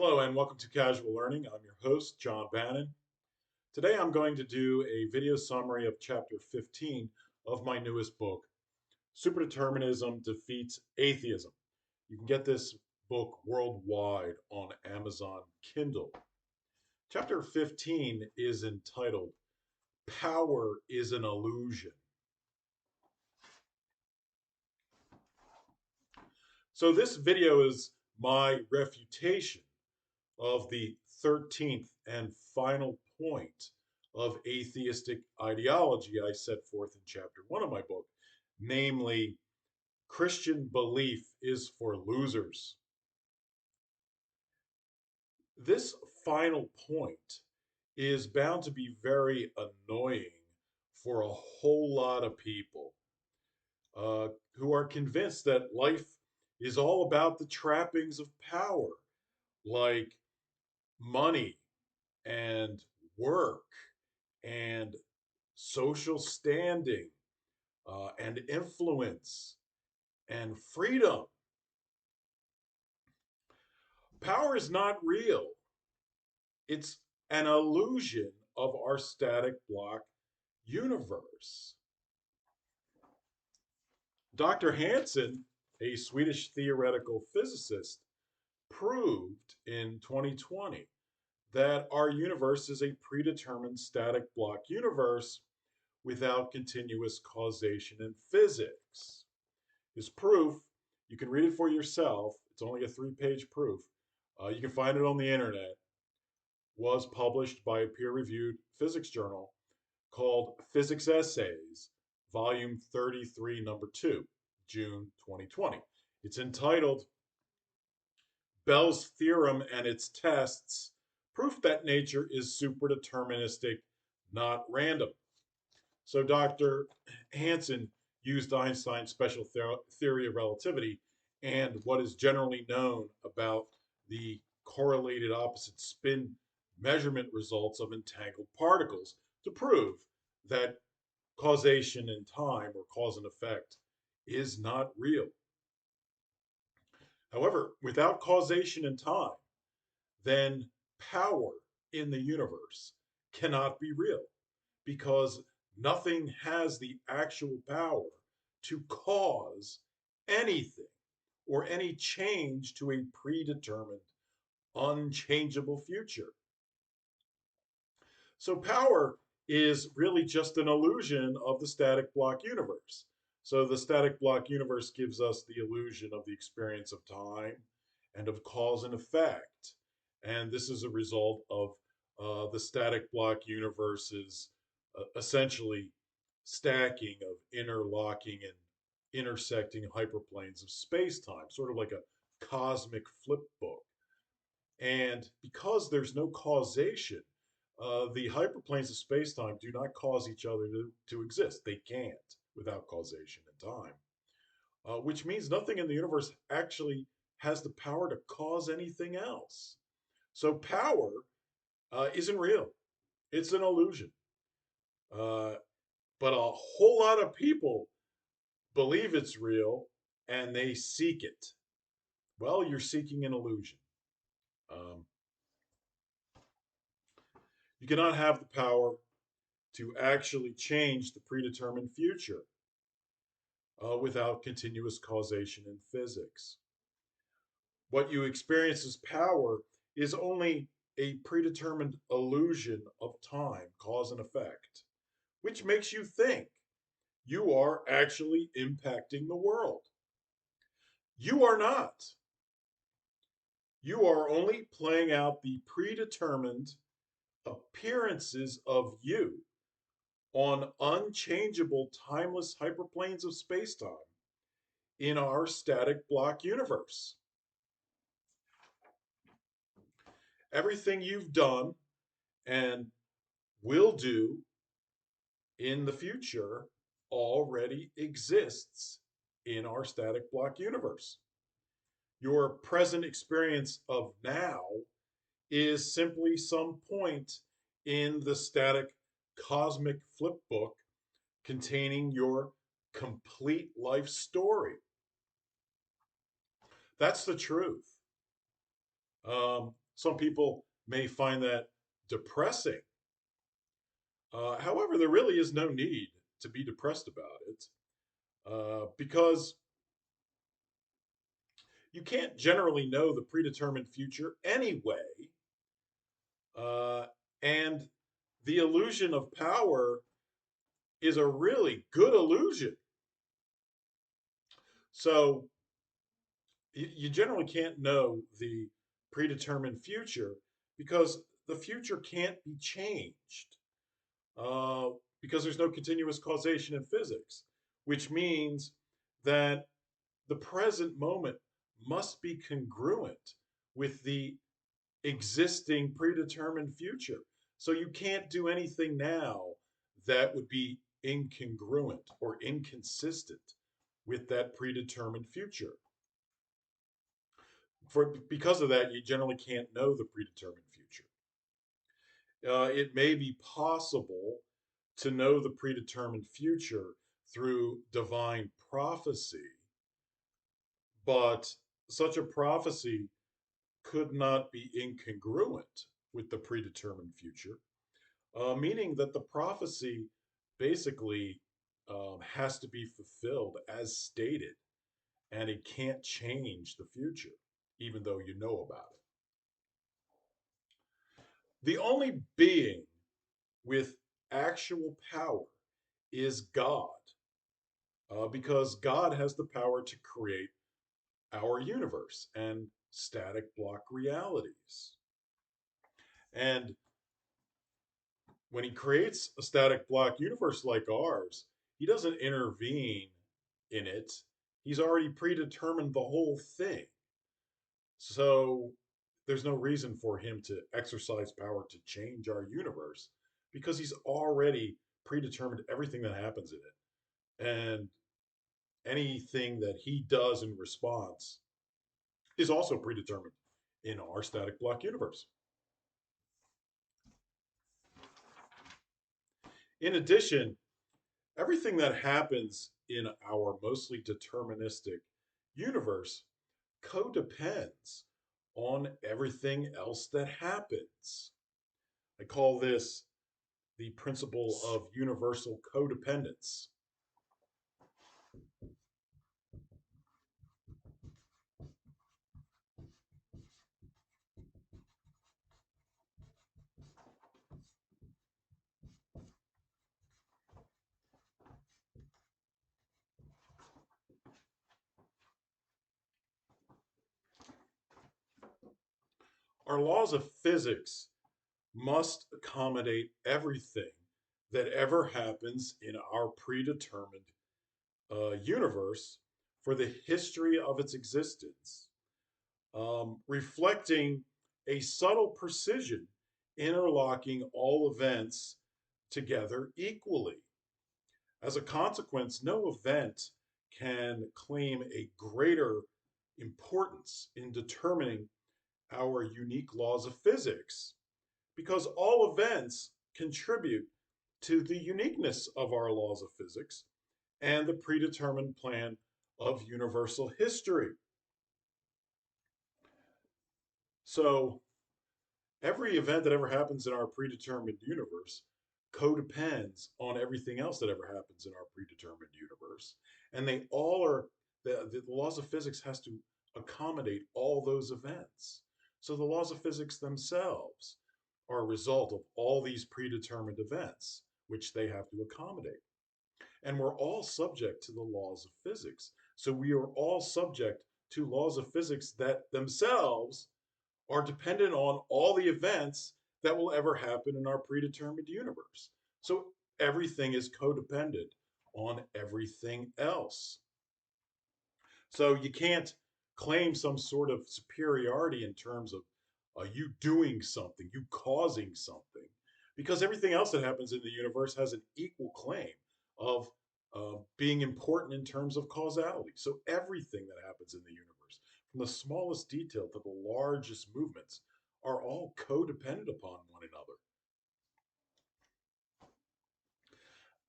Hello and welcome to Casual Learning. I'm your host, John Bannon. Today I'm going to do a video summary of chapter 15 of my newest book, Superdeterminism Defeats Atheism. You can get this book worldwide on Amazon Kindle. Chapter 15 is entitled, Power is an Illusion. So this video is my refutation of the 13th and final point of atheistic ideology I set forth in chapter 1 of my book, namely, Christian belief is for losers. This final point is bound to be very annoying for a whole lot of people who are convinced that life is all about the trappings of power, like money and work and social standing and influence and freedom. Power is not real. It's an illusion of our static block universe. Dr. Hansen, a Swedish theoretical physicist, proved in 2020 that our universe is a predetermined static block universe without continuous causation in physics. His proof, you can read it for yourself, it's only a 3-page proof. You can find it on the internet, was published by a peer-reviewed physics journal called Physics Essays, Volume 33, Number 2, June 2020. It's entitled Bell's Theorem and Its Tests, Proof that Nature is Superdeterministic, Not Random. So Dr. Hansen used Einstein's special theory of relativity and what is generally known about the correlated opposite spin measurement results of entangled particles to prove that causation in time, or cause and effect, is not real. However, without causation in time, then power in the universe cannot be real, because nothing has the actual power to cause anything or any change to a predetermined, unchangeable future. So power is really just an illusion of the static block universe. So the static block universe gives us the illusion of the experience of time and of cause and effect. And this is a result of the static block universe's essentially stacking of interlocking and intersecting hyperplanes of space-time, sort of like a cosmic flip book. And because there's no causation, the hyperplanes of space-time do not cause each other to exist. They can't without causation and time, which means nothing in the universe actually has the power to cause anything else. So power isn't real. It's an illusion. Uh, but a whole lot of people believe it's real and they seek it. Well, you're seeking an illusion. Um, you cannot have the power to actually change the predetermined future without continuous causation in physics. What you experience as power is only a predetermined illusion of time, cause and effect, which makes you think you are actually impacting the world. You are not. You are only playing out the predetermined appearances of you on unchangeable, timeless hyperplanes of spacetime in our static block universe. Everything you've done and will do in the future already exists in our static block universe. Your present experience of now is simply some point in the static cosmic flip book containing your complete life story. That's the truth. Some people may find that depressing. However, there really is no need to be depressed about it because you can't generally know the predetermined future anyway. Uh, and the illusion of power is a really good illusion. So you generally can't know the predetermined future because the future can't be changed uh, because there's no continuous causation in physics, which means that the present moment must be congruent with the existing predetermined future. So you can't do anything now that would be incongruent or inconsistent with that predetermined future. Because of that, you generally can't know the predetermined future. It may be possible to know the predetermined future through divine prophecy, but such a prophecy could not be incongruent with the predetermined future, meaning that the prophecy basically has to be fulfilled as stated, and it can't change the future, even though you know about it. The only being with actual power is God, because God has the power to create our universe and static block realities. And when he creates a static block universe like ours, he doesn't intervene in it. He's already predetermined the whole thing. So there's no reason for him to exercise power to change our universe because he's already predetermined everything that happens in it. And anything that he does in response is also predetermined in our static block universe. In addition, everything that happens in our mostly deterministic universe codepends on everything else that happens. I call this the principle of universal codependence. Our laws of physics must accommodate everything that ever happens in our predetermined universe for the history of its existence, reflecting a subtle precision, interlocking all events together equally. As a consequence, no event can claim a greater importance in determining our unique laws of physics because all events contribute to the uniqueness of our laws of physics and the predetermined plan of universal history. So, every event that ever happens in our predetermined universe codepends on everything else that ever happens in our predetermined universe. And they all are, the laws of physics has to accommodate all those events. So the laws of physics themselves are a result of all these predetermined events, which they have to accommodate. And we're all subject to the laws of physics. So we are all subject to laws of physics that themselves are dependent on all the events that will ever happen in our predetermined universe. So everything is codependent on everything else. So you can't claim some sort of superiority in terms of you doing something, you causing something, because everything else that happens in the universe has an equal claim of being important in terms of causality. So everything that happens in the universe, from the smallest detail to the largest movements, are all codependent upon one another.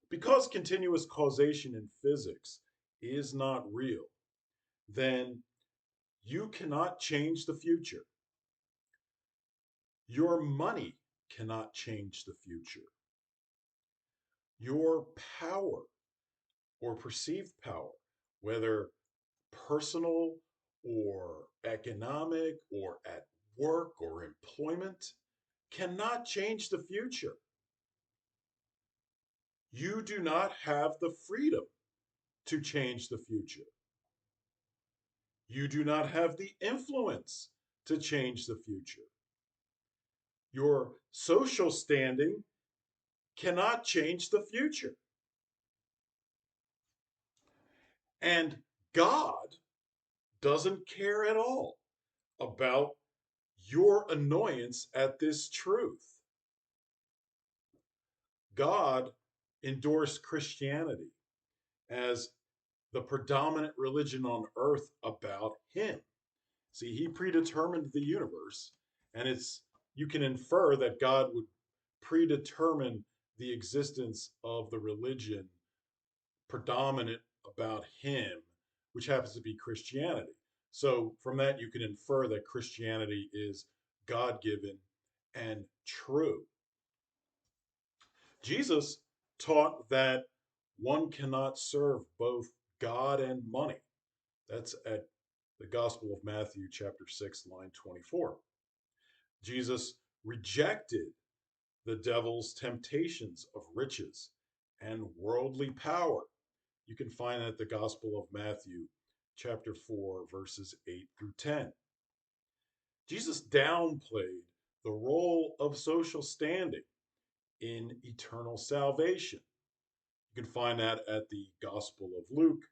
Because continuous causation in physics is not real, then you cannot change the future. Your money cannot change the future. Your power or perceived power, whether personal or economic or at work or employment, cannot change the future. You do not have the freedom to change the future. You do not have the influence to change the future. Your social standing cannot change the future. And God doesn't care at all about your annoyance at this truth. God endorsed Christianity as the predominant religion on earth about him. See, he predetermined the universe, and it's you can infer that God would predetermine the existence of the religion predominant about him, which happens to be Christianity. So from that, you can infer that Christianity is God given and true. Jesus taught that one cannot serve both God and money. That's at the Gospel of Matthew, chapter 6, line 24. Jesus rejected the devil's temptations of riches and worldly power. You can find that at the Gospel of Matthew, chapter 4, verses 8 through 10. Jesus downplayed the role of social standing in eternal salvation. You can find that at the Gospel of Luke,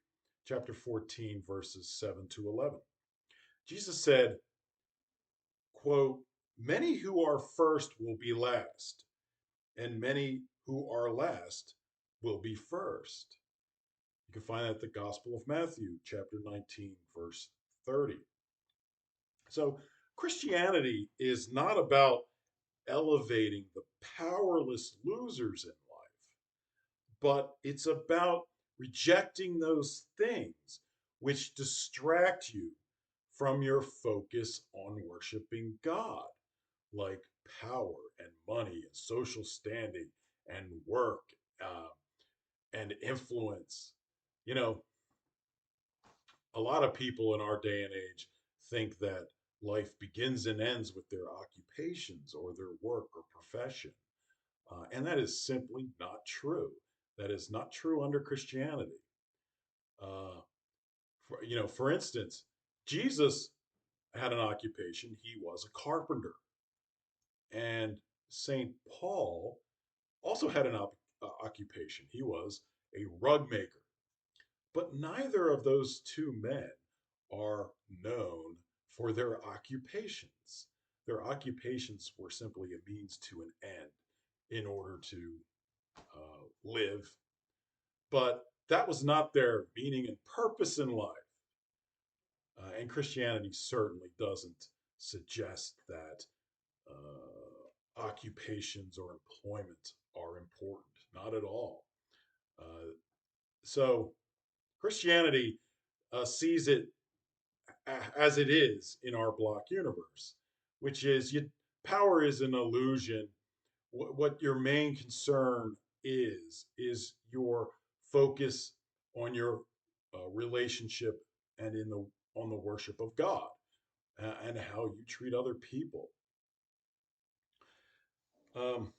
chapter 14, verses 7 to 11. Jesus said, quote, "Many who are first will be last, and many who are last will be first." You can find that at the Gospel of Matthew, chapter 19, verse 30. So Christianity is not about elevating the powerless losers in life, but it's about rejecting those things which distract you from your focus on worshiping God, like power and money and social standing and work uh, and influence. You know, a lot of people in our day and age think that life begins and ends with their occupations or their work or profession. And that is simply not true. That is not true under Christianity. For instance, Jesus had an occupation. He was a carpenter. And St. Paul also had an occupation. He was a rug maker. But neither of those two men are known for their occupations. Their occupations were simply a means to an end in order to live. But that was not their meaning and purpose in life. And Christianity certainly doesn't suggest that occupations or employment are important. Not at all. So Christianity sees it as it is in our block universe, which is power is an illusion. What your main concern is your focus on your relationship and in the on the worship of God and how you treat other people. Um,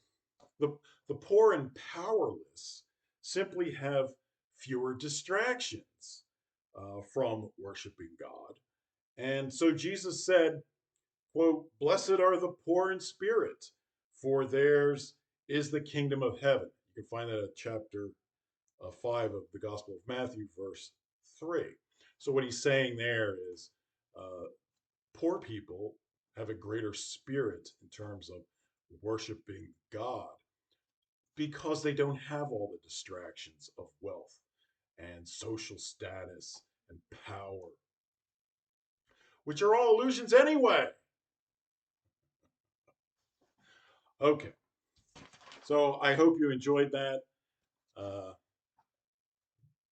the the poor and powerless simply have fewer distractions from worshiping God. And so Jesus said, quote, "Blessed are the poor in spirit, for theirs is the kingdom of heaven." You can find that at chapter 5 of the Gospel of Matthew, verse 3. So what he's saying there is uh, poor people have a greater spirit in terms of worshiping God because they don't have all the distractions of wealth and social status and power, which are all illusions anyway. Okay, so I hope you enjoyed that. Uh,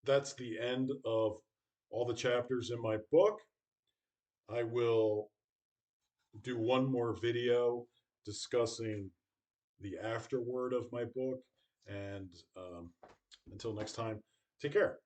that's the end of all the chapters in my book. I will do one more video discussing the afterword of my book. And until next time, take care.